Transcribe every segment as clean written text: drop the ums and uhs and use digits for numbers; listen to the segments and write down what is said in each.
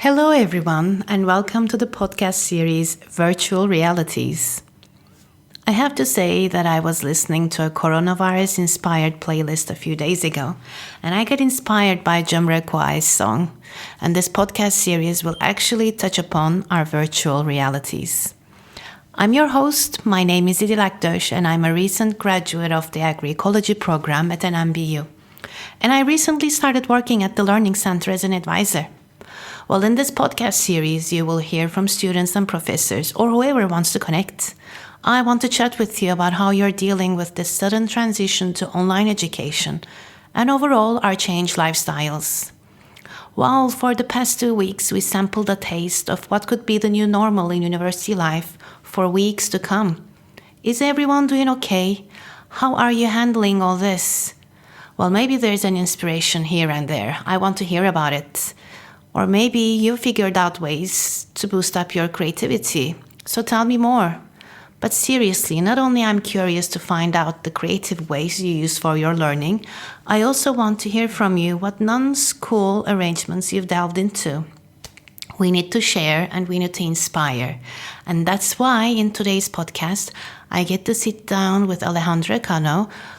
Hello, everyone, and welcome to the podcast series Virtual Realities. I have to say that I was listening to a coronavirus inspired playlist a few days ago, and I got inspired by Jamiroquai's song. And this podcast series will actually touch upon our virtual realities. I'm your host. My name is Idil Akdosh, and I'm a recent graduate of the agroecology program at an MBU. And I recently started working at the Learning Center as an advisor. Well, in this podcast series, you will hear from students and professors or whoever wants to connect. I want to chat with you about how you're dealing with this sudden transition to online education and overall our changed lifestyles. Well, for the past 2 weeks, we sampled a taste of what could be the new normal in university life for weeks to come. Is everyone doing okay? How are you handling all this? Well, maybe there's an inspiration here and there. I want to hear about it. Or maybe you figured out ways to boost up your creativity. So tell me more. But seriously, not only I'm curious to find out the creative ways you use for your learning, I also want to hear from you what non-school arrangements you've delved into. We need to share and we need to inspire. And that's why in today's podcast, I get to sit down with Alejandro,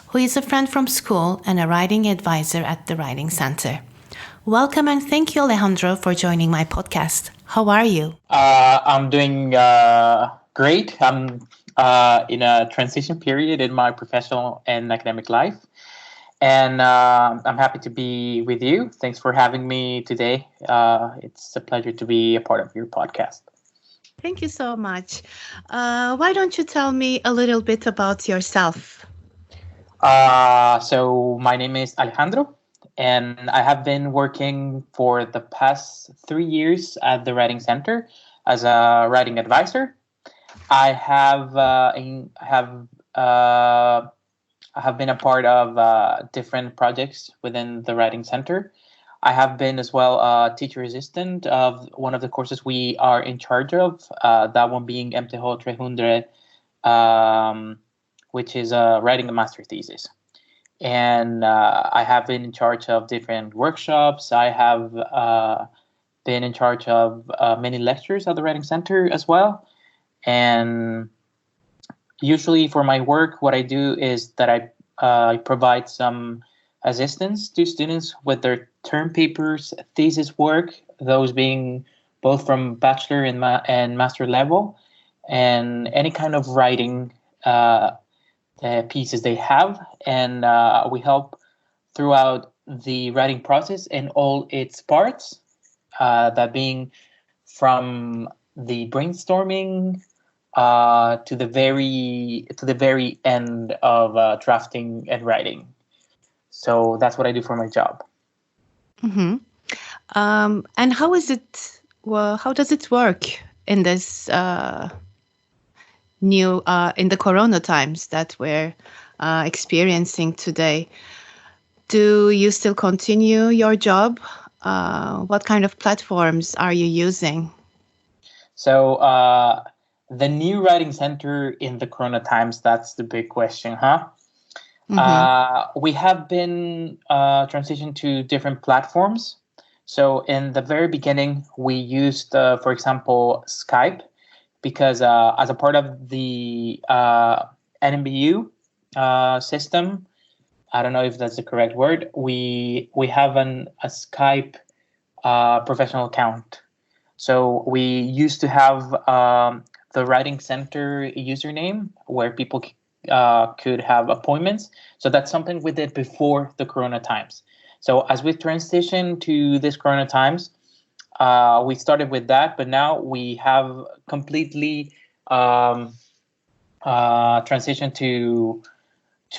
who is a friend from school and a writing advisor at the Writing Center. Welcome and thank you, Alejandro, for joining my podcast. How are you? I'm doing great. I'm in a transition period in my professional and academic life. And I'm happy to be with you. Thanks for having me today. It's a pleasure to be a part of your podcast. Thank you so much. Why don't you tell me a little bit about yourself? So my name is Alejandro. And I have been working for the past 3 years at the Writing Center as a writing advisor. I have been a part of different projects within the Writing Center. I have been as well a teacher assistant of one of the courses we are in charge of, that one being MTH 300, which is writing a master thesis. And I have been in charge of different workshops. I have been in charge of many lectures at the Writing Center as well. And usually for my work, what I do is that I provide some assistance to students with their term papers, thesis work, those being both from bachelor and master level, and any kind of writing pieces they have, and we help throughout the writing process in all its parts, that being from the brainstorming to the very end of drafting and writing. So that's what I do for my job. Mm-hmm. And how is it? Well, how does it work in this new in the corona times that we're experiencing today? Do you still continue your job? What kind of platforms are you using? So the new Writing Center in the corona times, that's the big question, huh? Mm-hmm. We have been transitioned to different platforms. So in the very beginning, we used, for example, Skype, because as a part of the NMBU system, I don't know if that's the correct word, we have a Skype professional account. So we used to have the Writing Center username where people could have appointments. So that's something we did before the corona times. So as we transition to this corona times, we started with that, but now we have completely transitioned to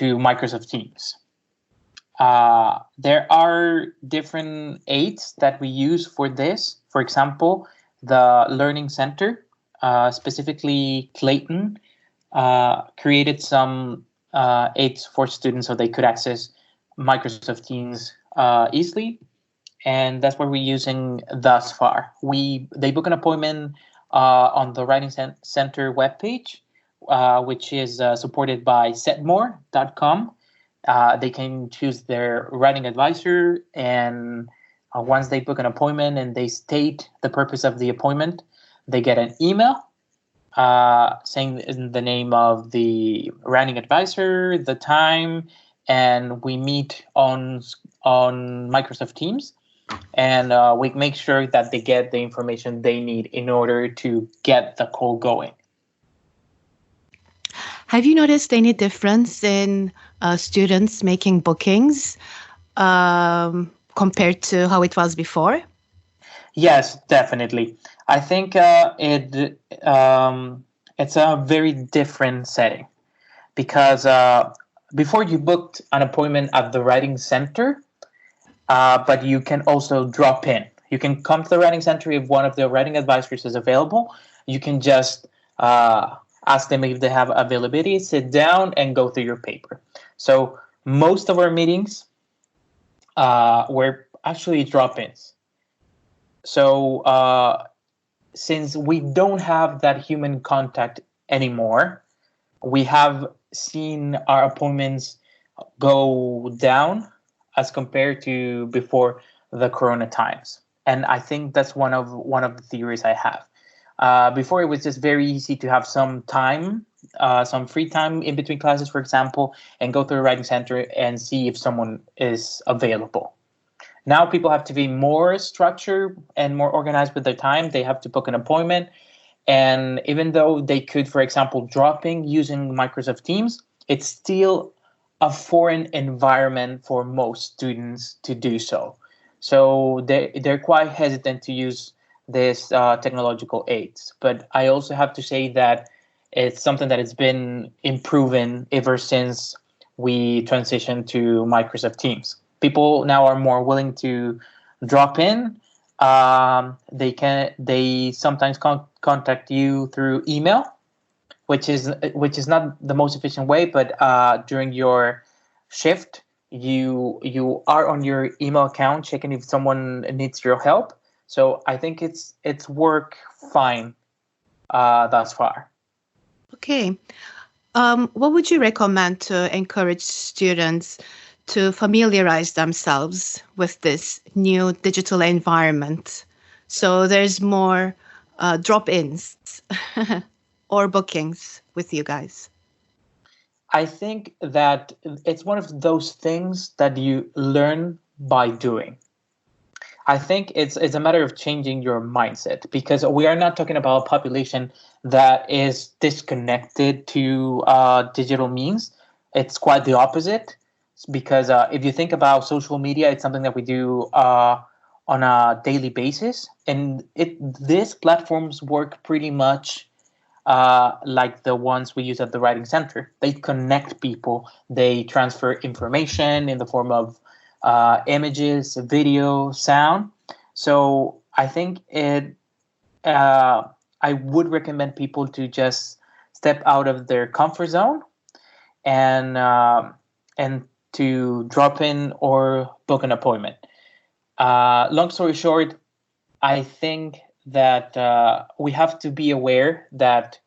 Microsoft Teams. There are different aids that we use for this. For example, the Learning Center, specifically Clayton, created some aids for students so they could access Microsoft Teams easily. And that's what we're using thus far. They book an appointment on the Writing Center webpage, which is supported by setmore.com. They can choose their writing advisor and Once they book an appointment and they state the purpose of the appointment, they get an email saying the name of the writing advisor, the time, and we meet on Microsoft Teams, and we make sure that they get the information they need in order to get the call going. Have you noticed any difference in students making bookings compared to how it was before? Yes, definitely. I think it's a very different setting because before you booked an appointment at the writing center, but you can also drop in. You can come to the writing center if one of the writing advisors is available. You can just ask them if they have availability, sit down, and go through your paper. So most of our meetings were actually drop-ins. So since we don't have that human contact anymore, we have seen our appointments go down as compared to before the Corona times. And I think that's one of the theories I have. Before, it was just very easy to have some time, some free time in between classes, for example, and go to the writing center and see if someone is available. Now people have to be more structured and more organized with their time. They have to book an appointment. And even though they could, for example, drop in using Microsoft Teams, it's still a foreign environment for most students to do so. So they're quite hesitant to use this technological aids. But I also have to say that it's something that has been improving ever since we transitioned to Microsoft Teams. People now are more willing to drop in. They sometimes contact you through email, which is not the most efficient way. But during your shift, you are on your email account checking if someone needs your help. So I think it's worked fine thus far. Okay. What would you recommend to encourage students to familiarize themselves with this new digital environment? So there's more drop-ins or bookings with you guys. I think that it's one of those things that you learn by doing. I think it's a matter of changing your mindset, because we are not talking about a population that is disconnected to digital means. It's quite the opposite, because if you think about social media, it's something that we do on a daily basis, and these platforms work pretty much like the ones we use at the writing center. They connect people. They transfer information in the form of images, video, sound. So I think I would recommend people to just step out of their comfort zone and to drop in or book an appointment. Long story short, I think that we have to be aware that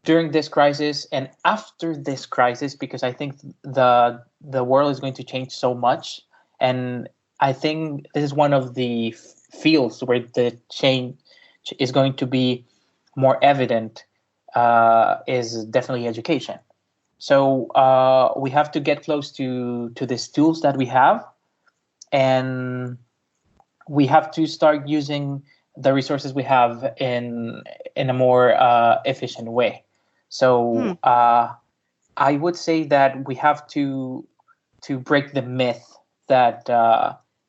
during this crisis and after this crisis, because I think the world is going to change so much, and I think this is one of the fields where the change is going to be more evident, is definitely education. So we have to get close to these tools that we have, and we have to start using the resources we have in a more efficient way. So I would say that we have to break the myth that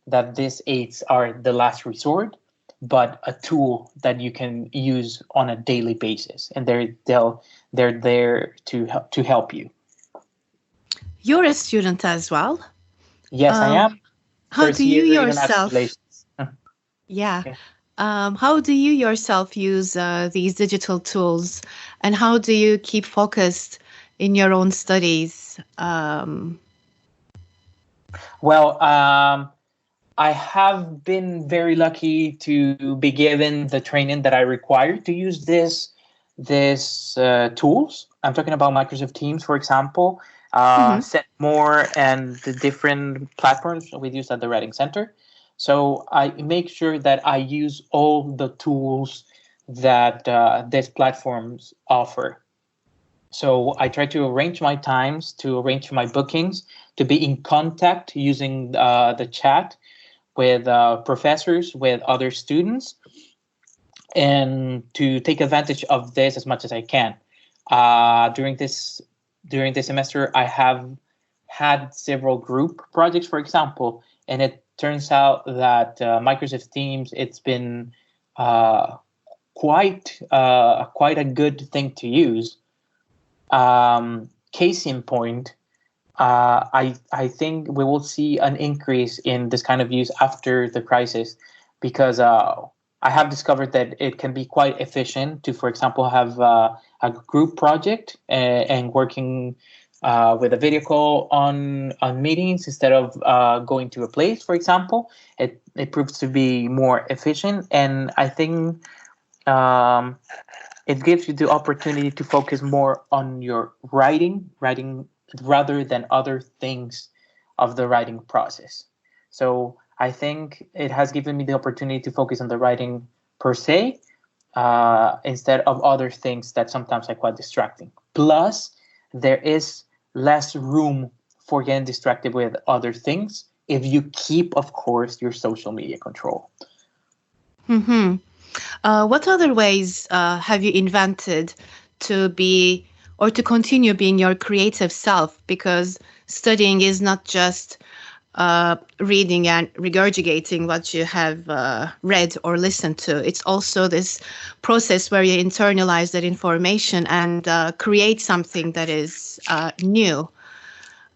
that these aids are the last resort, but a tool that you can use on a daily basis, and they're there to help you. You're a student as well. Yes, I am. How First do you year yourself? Yeah. How do you yourself use these digital tools, and how do you keep focused in your own studies? Well, I have been very lucky to be given the training that I require to use this tools. I'm talking about Microsoft Teams, for example, Set More, and the different platforms we use at the Writing Center. So I make sure that I use all the tools that these platforms offer. So I try to arrange my times, to arrange my bookings, to be in contact using the chat with professors, with other students, and to take advantage of this as much as I can. During this semester, I have had several group projects, for example, and it turns out that Microsoft Teams, it's been uh, quite a good thing to use. Case in point, I think we will see an increase in this kind of use after the crisis, because I have discovered that it can be quite efficient to, for example, have a group project and working with a video call on meetings instead of going to a place, for example. It proves to be more efficient, and I think um, it gives you the opportunity to focus more on your writing rather than other things of the writing process. So I think it has given me the opportunity to focus on the writing per se, instead of other things that sometimes are quite distracting. Plus, there is less room for getting distracted with other things if you keep, of course, your social media control. Hmm. What other ways have you invented to be or to continue being your creative self? Because studying is not just reading and regurgitating what you have read or listened to. It's also this process where you internalize that information and create something that is new.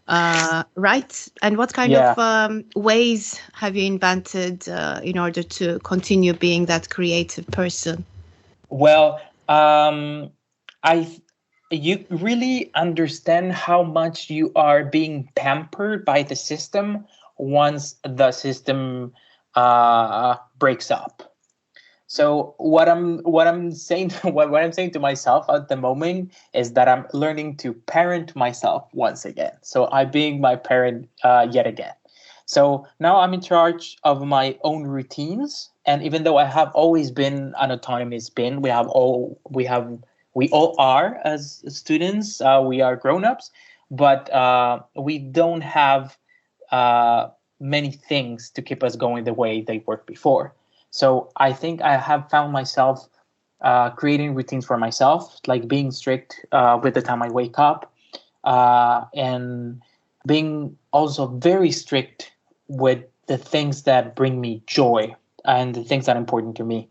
Right? And what kind of Yeah. ways have you invented in order to continue being that creative person? Well, I you really understand how much you are being pampered by the system once the system breaks up. So what I'm saying what I'm saying to myself at the moment is that I'm learning to parent myself once again. So I being my parent yet again. So now I'm in charge of my own routines, and even though I have always been an autonomous being, we all are as students. We are grown-ups, but we don't have uh, many things to keep us going the way they worked before. So I think I have found myself creating routines for myself, like being strict with the time I wake up, and being also very strict with the things that bring me joy and the things that are important to me.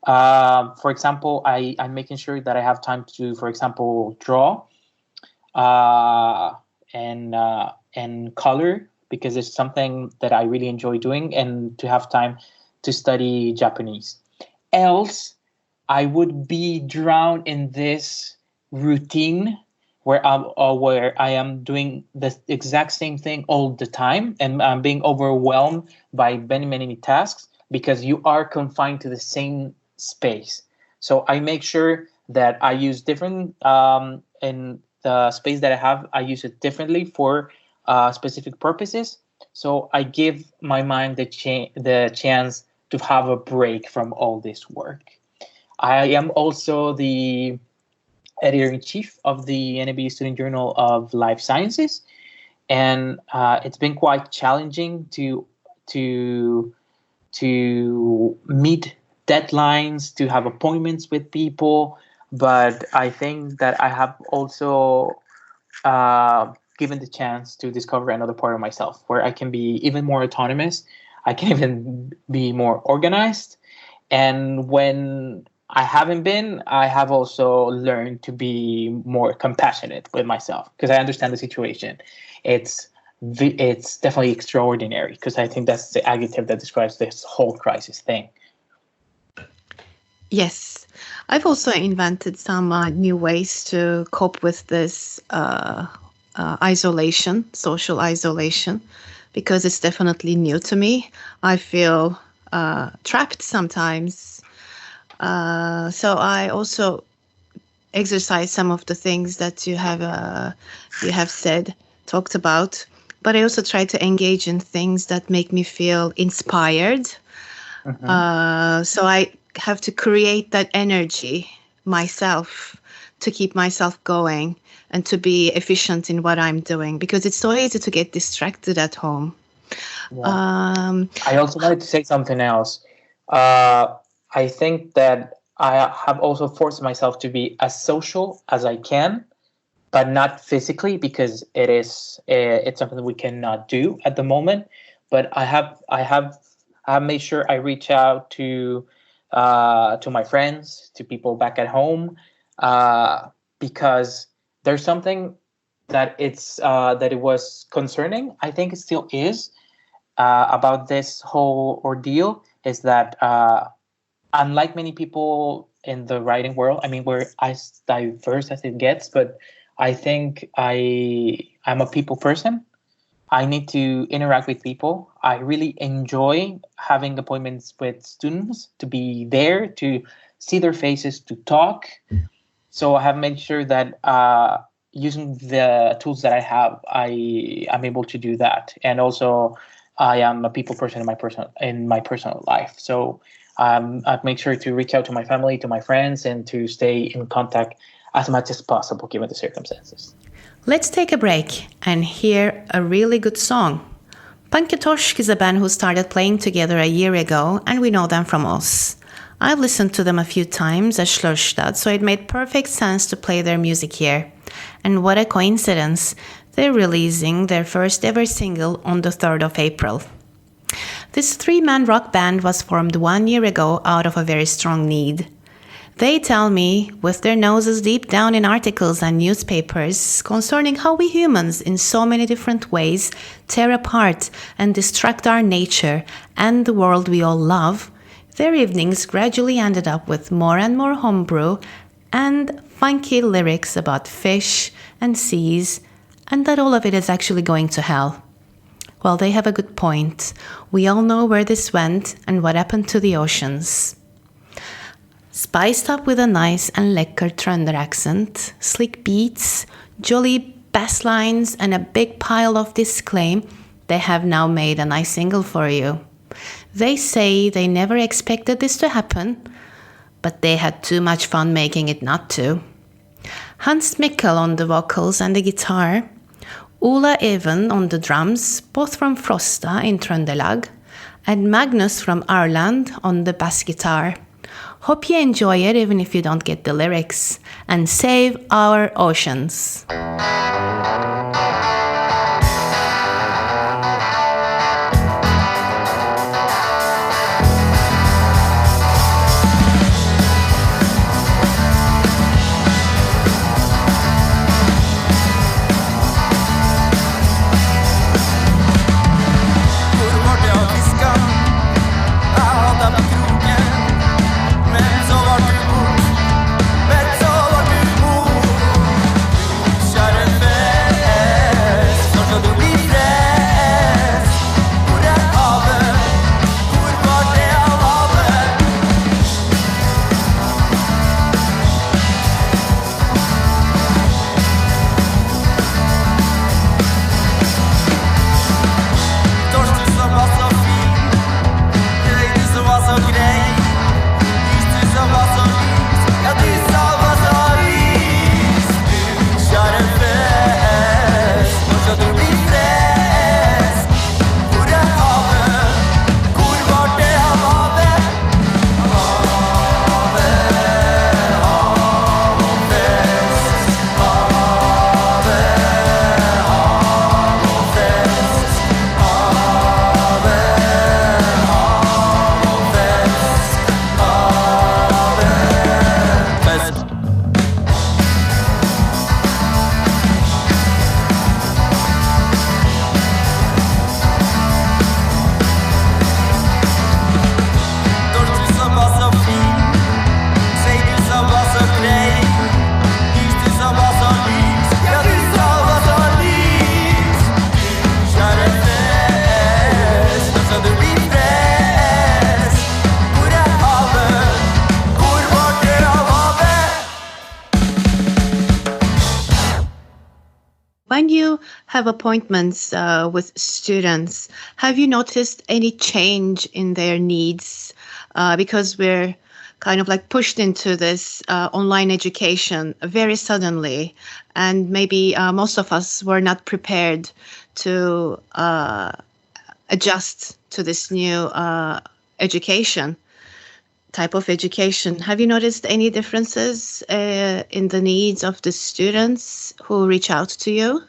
For example, I'm making sure that I have time to, for example, draw uh, and color, because it's something that I really enjoy doing, and to have time to study Japanese. Else, I would be drowned in this routine where I am doing the exact same thing all the time, and I'm being overwhelmed by many tasks because you are confined to the same space. So I make sure that I use different in the space that I have. I use it differently for specific purposes. So I give my mind the chance to have a break from all this work. I am also the editor-in-chief of the NAB Student Journal of Life Sciences, and it's been quite challenging to meet deadlines, to have appointments with people. But I think that I have also given the chance to discover another part of myself where I can be even more autonomous. I can even be more organized. And when I haven't been, I have also learned to be more compassionate with myself because I understand the situation. It's it's definitely extraordinary, because I think that's the adjective that describes this whole crisis thing. Yes, I've also invented some new ways to cope with this isolation, social isolation, because it's definitely new to me. I feel trapped sometimes. So I also exercise some of the things that you have said, talked about. but I also try to engage in things that make me feel inspired. So I have to create that energy myself to keep myself going and to be efficient in what I'm doing, because it's so easy to get distracted at home. Yeah. I also wanted to say something else. I think that I have also forced myself to be as social as I can, but not physically, because it's something that we cannot do at the moment. But I have made sure I reach out to my friends, to people back at home, because there's something that it was concerning. I think it still is, about this whole ordeal, is that unlike many people in the writing world, I mean, we're as diverse as it gets, but I think I'm a people person. I need to interact with people. I really enjoy having appointments with students, to be there, to see their faces, to talk. So I have made sure that using the tools that I have, I'm able to do that. And also, I am a people person in my personal life. So I've made sure to reach out to my family, to my friends, and to stay in contact as much as possible, given the circumstances. Let's take a break and hear a really good song. Punketorsk is a band who started playing together a year ago, and we know them from Oz. I've listened to them a few times at Slørstad, so it made perfect sense to play their music here. And what a coincidence, they're releasing their first ever single on the 3rd of April. This 3-man rock band was formed 1 year ago out of a very strong need. They tell me, with their noses deep down in articles and newspapers, concerning how we humans, in so many different ways, tear apart and destruct our nature and the world we all love, their evenings gradually ended up with more and more homebrew and funky lyrics about fish and seas, and that all of it is actually going to hell. Well, they have a good point. We all know where this went and what happened to the oceans. Spiced up with a nice and lekker Trønder accent, slick beats, jolly bass lines, and a big pile of disclaim, they have now made a nice single for you. They say they never expected this to happen, but they had too much fun making it not to. Hans Mikkel on the vocals and the guitar, Ola Even on the drums, both from Frosta in Trøndelag, and Magnus from Ireland on the bass guitar. Hope you enjoy it even if you don't get the lyrics, and save our oceans. when you have appointments with students, have you noticed any change in their needs? Because we're kind of like pushed into this online education very suddenly, and maybe most of us were not prepared to adjust to this new education type of education. Have you noticed any differences in the needs of the students who reach out to you?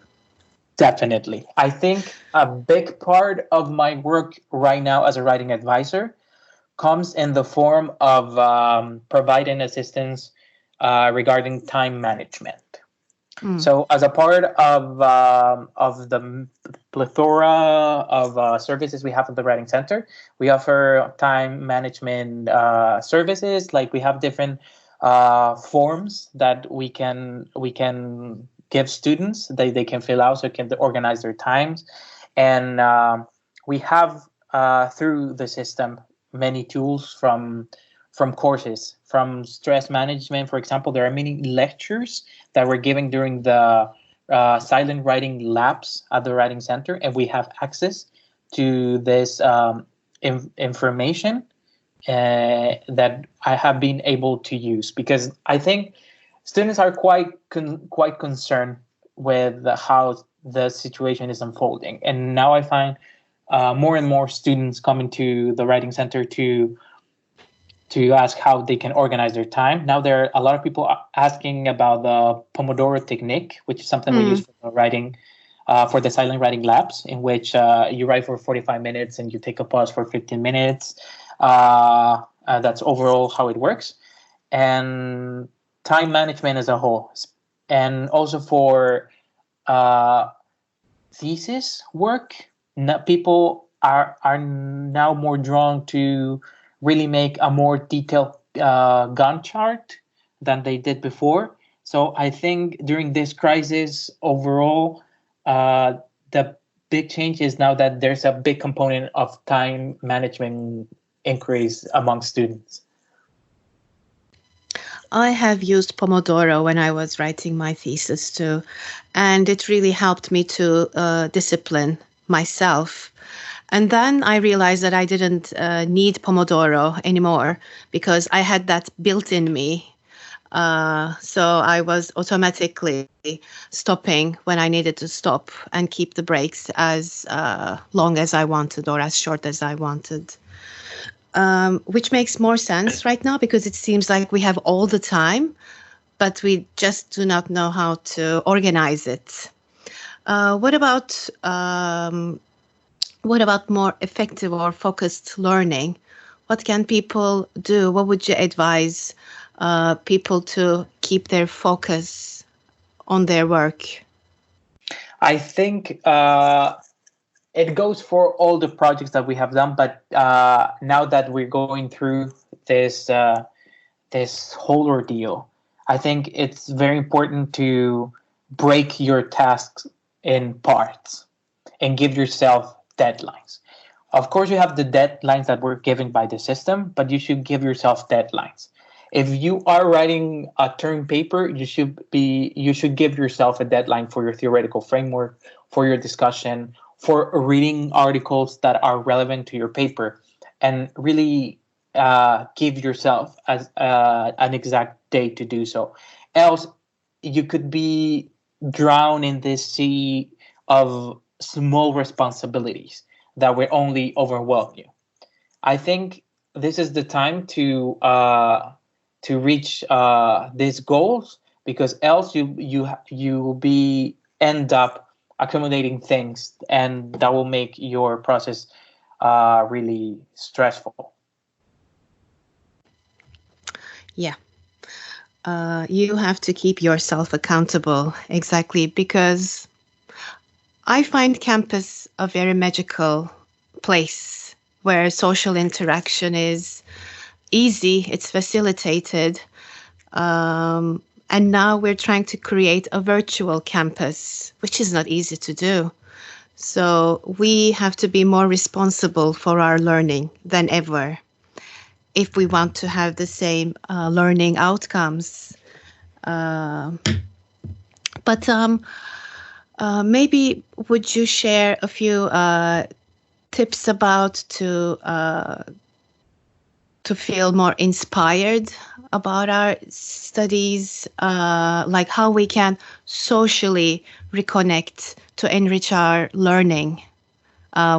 Definitely. I think a big part of my work right now as a writing advisor comes in the form of providing assistance regarding time management. So, as a part of the plethora of services we have at the Writing Center, we offer time management services. Like we have different forms that we can give students. They can fill out so can organize their times, and we have through the system many tools from courses, from stress management. For example, there are many lectures that we're giving during the silent writing labs at the Writing Center, and we have access to this information that I have been able to use, because I think students are quite concerned with how the situation is unfolding, and now I find more and more students coming to the Writing Center to ask how they can organize their time. Now there are a lot of people asking about the Pomodoro technique, which is something we use for the writing, for the silent writing labs, in which you write for 45 minutes and you take a pause for 15 minutes. That's overall how it works. And time management as a whole. And also for thesis work, people are now more drawn to really make a more detailed Gantt chart than they did before. So I think during this crisis overall, the big change is now that there's a big component of time management increase among students. I have used Pomodoro when I was writing my thesis too, and it really helped me to discipline myself. And then I realized that I didn't need Pomodoro anymore because I had that built in me. So I was automatically stopping when I needed to stop and keep the breaks as long as I wanted or as short as I wanted. Which makes more sense right now because it seems like we have all the time, but we just do not know how to organize it. What about more effective or focused learning? What can people do? What would you advise people to keep their focus on their work? I think it goes for all the projects that we have done, but now that we're going through this this whole ordeal, I think it's very important to break your tasks in parts and give yourself deadlines. Of course, you have the deadlines that were given by the system, but you should give yourself deadlines. If you are writing a term paper, you should give yourself a deadline for your theoretical framework, for your discussion, for reading articles that are relevant to your paper, and really give yourself as an exact date to do so. Else, you could be drowned in this sea of small responsibilities that will only overwhelm you. I think this is the time to reach these goals, because else you will be end up accumulating things, and that will make your process really stressful. Yeah. You have to keep yourself accountable, exactly, because I find campus a very magical place where social interaction is easy, it's facilitated. And now we're trying to create a virtual campus, which is not easy to do. So we have to be more responsible for our learning than ever if we want to have the same learning outcomes. But Maybe would you share a few tips about to feel more inspired about our studies, like how we can socially reconnect to enrich our learning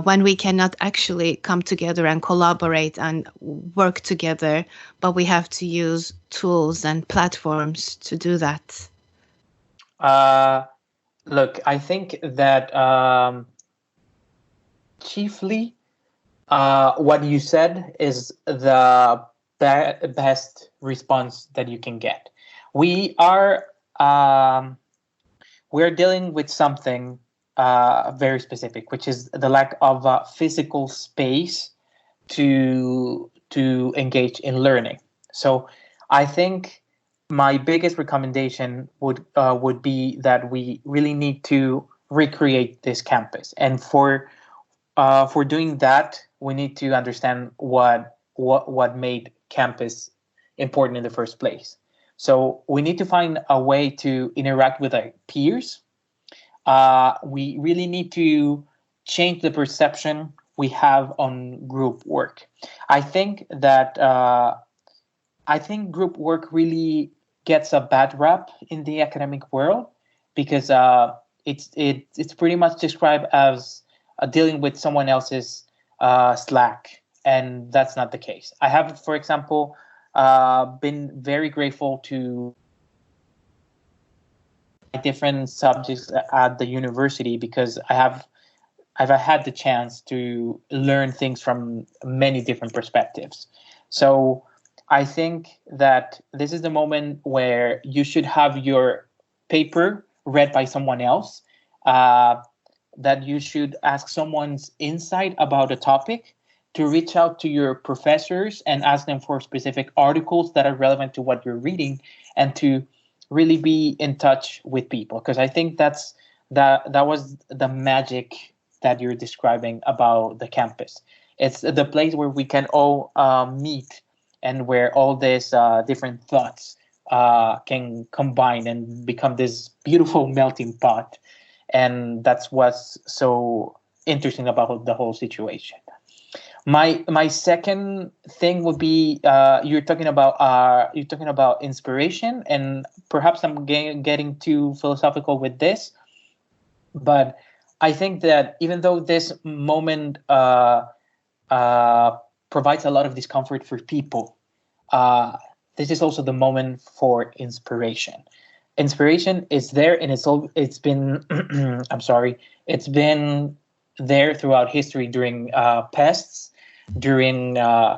when we cannot actually come together and collaborate and work together, but we have to use tools and platforms to do that? Uh, Look, I think that chiefly what you said is the best response that you can get. We are um, we're dealing with something very specific, which is the lack of physical space to engage in learning. So, I think my biggest recommendation would be that we really need to recreate this campus, and for doing that, we need to understand what made campus important in the first place. So we need to find a way to interact with our peers. We really need to change the perception we have on group work. I think that I think group work really gets a bad rap in the academic world because it's pretty much described as dealing with someone else's slack, and that's not the case. I have, for example, been very grateful to different subjects at the university because I've had the chance to learn things from many different perspectives. So I think that this is the moment where you should have your paper read by someone else, uh, that you should ask someone's insight about a topic, to reach out to your professors and ask them for specific articles that are relevant to what you're reading, and to really be in touch with people. Because I think that was the magic that you're describing about the campus. It's the place where we can all meet, and where all these different thoughts can combine and become this beautiful melting pot. And that's what's so interesting about the whole situation. My second thing would be you're talking about inspiration, and perhaps I'm getting too philosophical with this, but I think that even though this moment uh, provides a lot of discomfort for people, uh, this is also the moment for inspiration. Inspiration is there, and it's been I'm sorry, it's been there throughout history during pests, during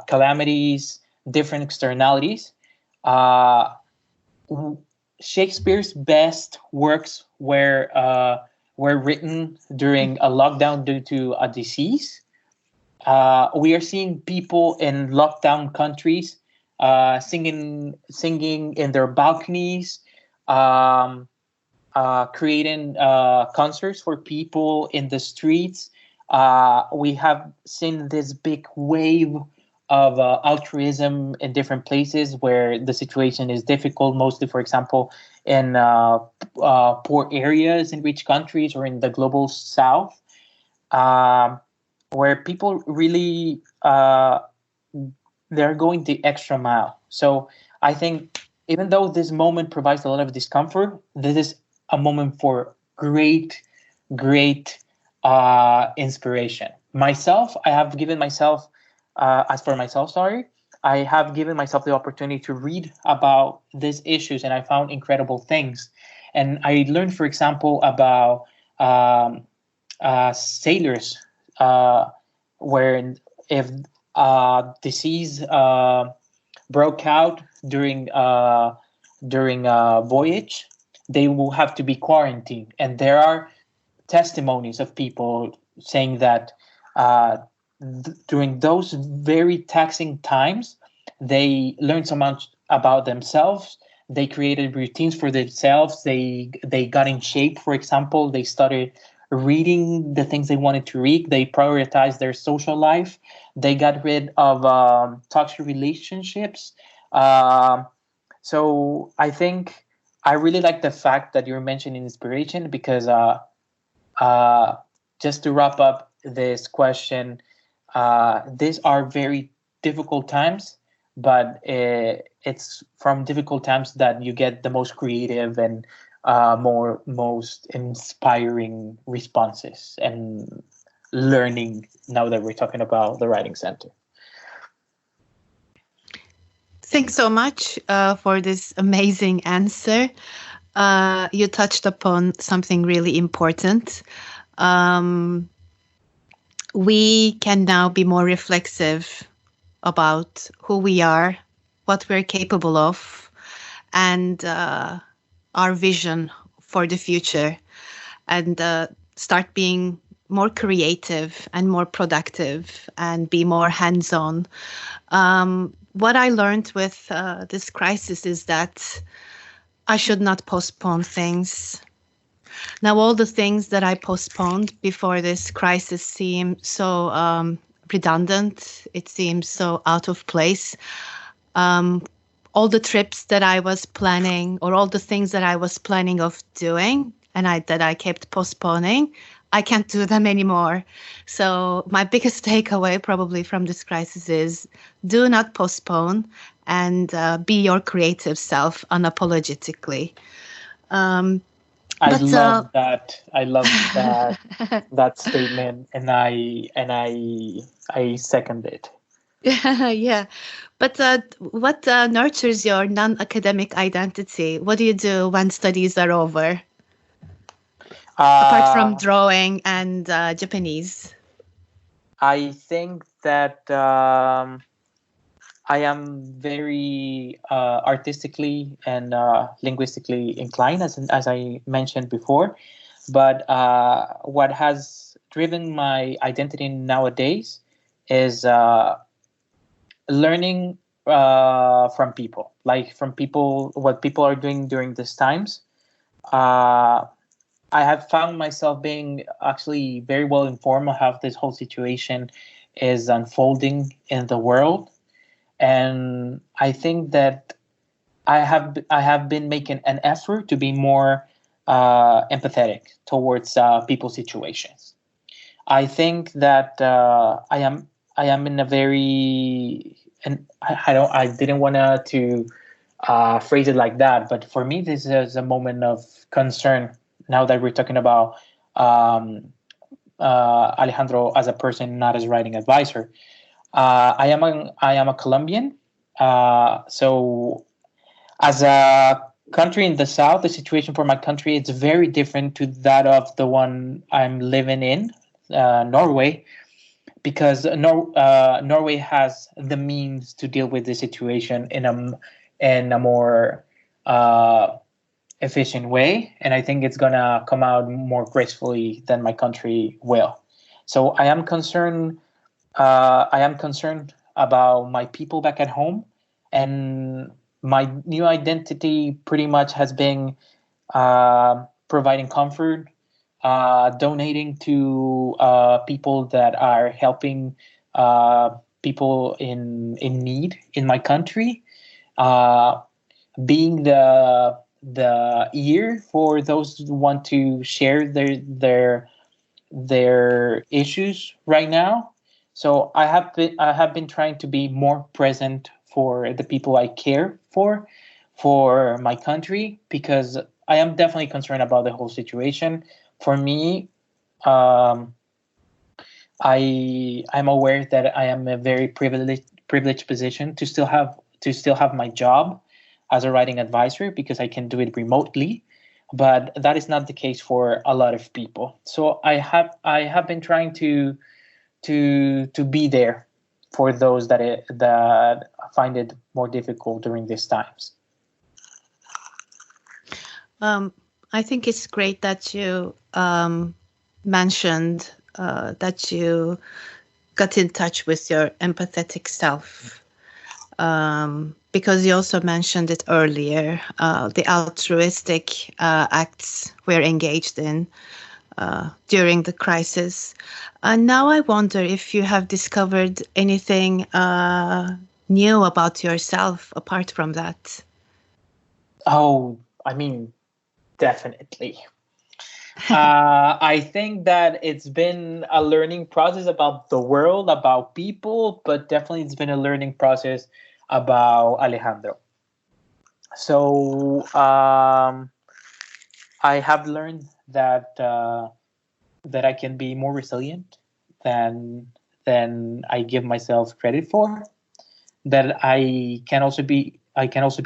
calamities, different externalities. Uh, Shakespeare's best works were written during a lockdown due to a disease. We are seeing people in lockdown countries singing in their balconies, um, creating concerts for people in the streets. We have seen this big wave of altruism in different places where the situation is difficult, mostly, for example, in poor areas in rich countries or in the global south, um, where people really they're going the extra mile. So I think even though this moment provides a lot of discomfort, this is a moment for great inspiration. Myself, I have given myself, as for myself, sorry, I have given myself the opportunity to read about these issues, and I found incredible things. And I learned, for example, about sailors, uh, where if disease broke out during a voyage, they will have to be quarantined. And there are testimonies of people saying that uh, during those very taxing times, they learned so much about themselves. They created routines for themselves. They got in shape. For example, they started reading the things they wanted to read. They prioritized their social life. They got rid of toxic relationships. Um so I think I really like the fact that you're mentioning inspiration, because just to wrap up this question, these are very difficult times, but it's from difficult times that you get the most creative and most inspiring responses and learning, now that we're talking about the writing center. Thanks so much for this amazing answer. You touched upon something really important. We can now be more reflexive about who we are, what we're capable of, and our vision for the future, and start being more creative and more productive and be more hands-on. What I learned with this crisis is that I should not postpone things. Now, all the things that I postponed before this crisis seem so redundant. It seems so out of place. All the trips that I was planning, or all the things that I was planning of doing, and that I kept postponing, I can't do them anymore. So my biggest takeaway probably from this crisis is do not postpone, and be your creative self unapologetically. I love that. I love that that statement, and I second it. Yeah. But what nurtures your non-academic identity? What do you do when studies are over? Apart from drawing and Japanese. I think that I am very artistically and linguistically inclined, as I mentioned before. But what has driven my identity nowadays is learning from people, what people are doing during these times. I have found myself being actually very well informed of how this whole situation is unfolding in the world. And I think that I have been making an effort to be more empathetic towards people's situations. I think that I am in a very, and I didn't want to phrase it like that, but for me this is a moment of concern. Now that we're talking about Alejandro as a person, not as writing advisor. I am a Colombian. So as a country in the south, the situation for my country is very different to that of the one I'm living in, Norway, because Norway has the means to deal with the situation in a more efficient way, and I think it's gonna come out more gracefully than my country will. So I am concerned. I am concerned about my people back at home, and my new identity pretty much has been providing comfort, donating to people that are helping people in need in my country, being the ear for those who want to share their issues right now. So I have been trying to be more present for the people I care for my country, because I am definitely concerned about the whole situation. For me, I'm aware that I am in a very privileged position to still have my job as a writing advisor, because I can do it remotely, but that is not the case for a lot of people. So I have been trying to be there for those that find it more difficult during these times. I think it's great that you mentioned that you got in touch with your empathetic self. Because you also mentioned it earlier, the altruistic acts we're engaged in during the crisis. Now I wonder if you have discovered anything new about yourself apart from that. Oh, I mean, definitely. I think that it's been a learning process about the world, about people, but definitely it's been a learning process about Alejandro. So I have learned that I can be more resilient than I give myself credit for. That I can also be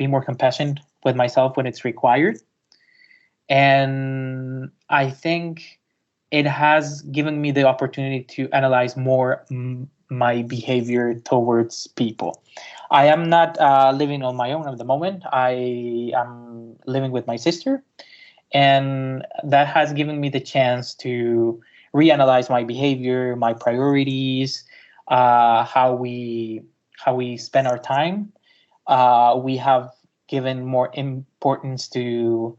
more compassionate with myself when it's required. And I think it has given me the opportunity to analyze more my behavior towards people. I am not living on my own at the moment. I am living with my sister, and that has given me the chance to reanalyze my behavior, my priorities, how we spend our time. We have given more importance to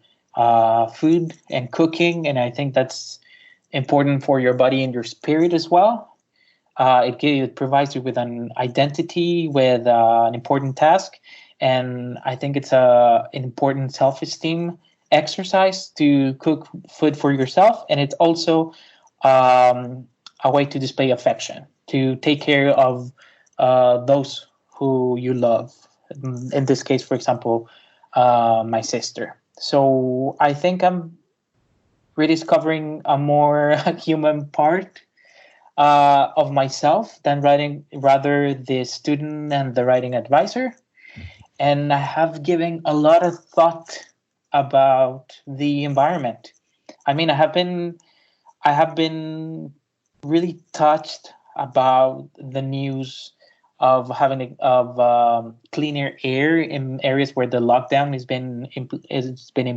food and cooking, and I think that's important for your body and your spirit as well. It provides you with an identity, with an important task, and I think it's an important self-esteem exercise to cook food for yourself, and it's also a way to display affection, to take care of those who you love. In this case, for example, my sister. So I think I'm rediscovering a more human part of myself than rather the student and the writing advisor. And I have given a lot of thought about the environment. I mean, I have been really touched about the news of cleaner air in areas where the lockdown has been in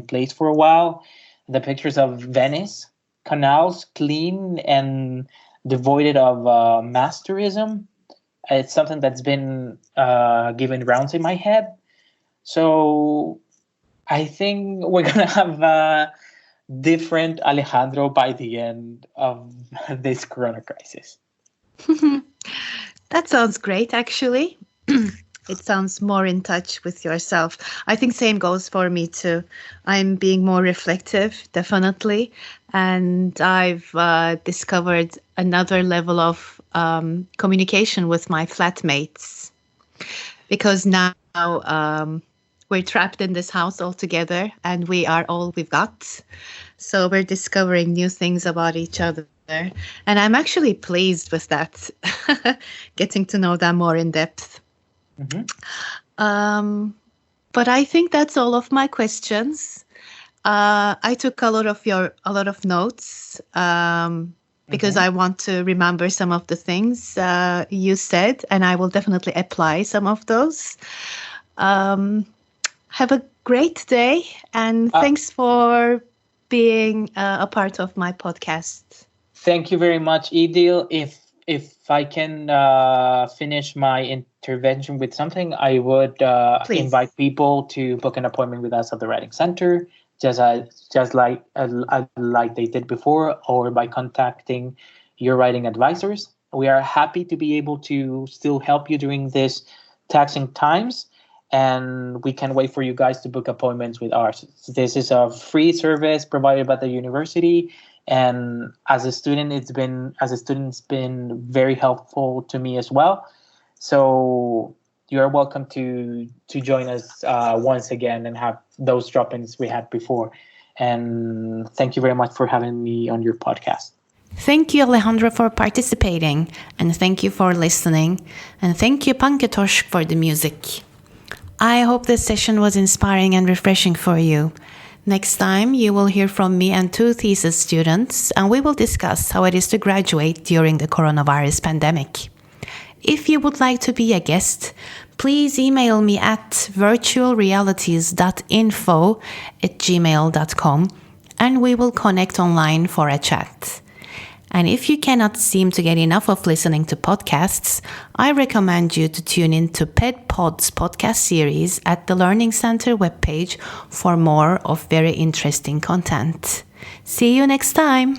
place for a while. The pictures of Venice canals clean and devoid of mass tourism. It's something that's been given rounds in my head. So I think we're gonna have a different Alejandro by the end of this Corona crisis. That sounds great, actually. It sounds more in touch with yourself. I think same goes for me too. I'm being more reflective, definitely. And I've discovered another level of communication with my flatmates. Because now we're trapped in this house all together and we are all we've got. So we're discovering new things about each other. And I'm actually pleased with that, getting to know them more in depth. Mm-hmm. But I think that's all of my questions. I took a lot of notes because I want to remember some of the things you said, and I will definitely apply some of those. Have a great day, and thanks for being a part of my podcast. Thank you very much, Edil. If I can finish my intervention with something, I would invite people to book an appointment with us at the Writing Center, just like they did before, or by contacting your writing advisors. We are happy to be able to still help you during this taxing times, and we can wait for you guys to book appointments with us. This is a free service provided by the university. And as a student, it's been very helpful to me as well. So you are welcome to join us once again and have those drop-ins we had before. And thank you very much for having me on your podcast. Thank you, Alejandro, for participating. And thank you for listening. And thank you, Panketosh, for the music. I hope this session was inspiring and refreshing for you. Next time, you will hear from me and 2 thesis students, and we will discuss how it is to graduate during the coronavirus pandemic. If you would like to be a guest, please email me at virtualrealities.info@gmail.com, and we will connect online for a chat. And if you cannot seem to get enough of listening to podcasts, I recommend you to tune in to PedPod's podcast series at the Learning Center webpage for more of very interesting content. See you next time!